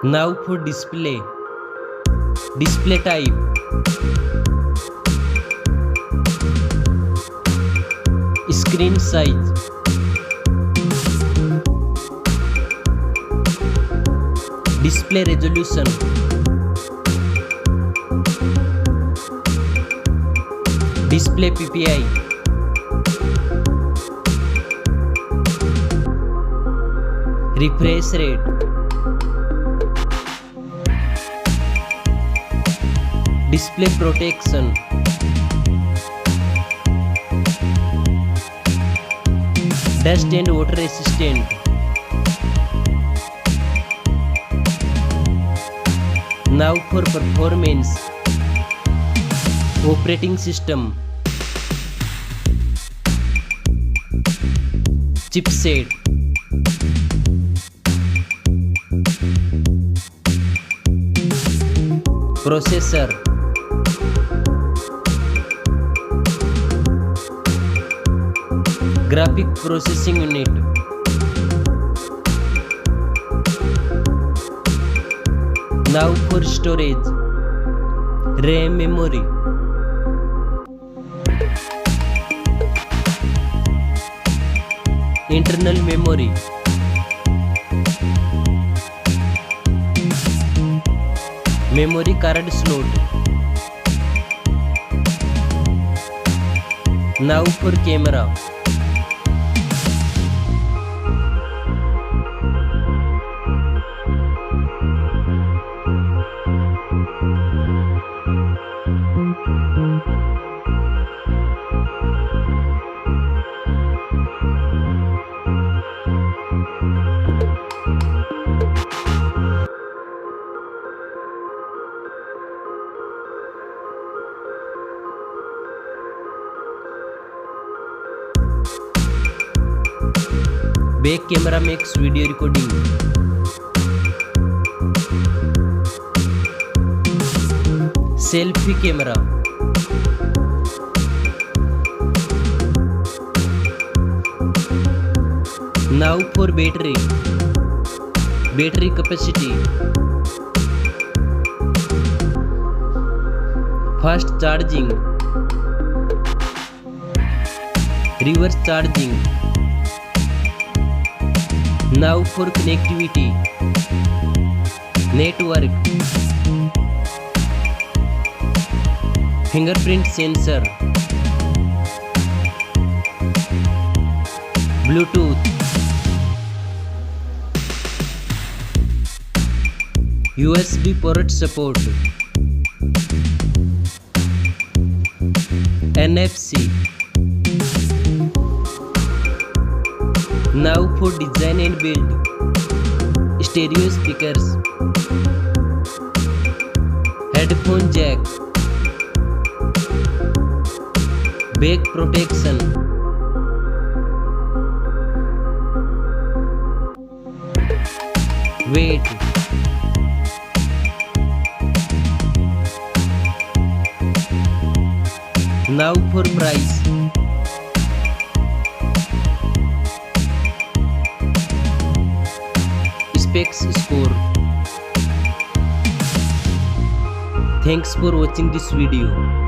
Now for display type, screen size, display resolution, display PPI, refresh rate, display protection, dust and water resistant, now for performance, operating system, chipset, processor, graphic processing unit, now for storage, RAM memory, internal memory, memory card slot, now for camera, back camera makes video recording, selfie camera, now for battery capacity, fast charging, reverse charging, now for connectivity, network, fingerprint sensor, Bluetooth, USB port support, NFC. Now for design and build, stereo speakers, headphone jack, back protection, weight, now for price, specs score. Thanks for watching this video.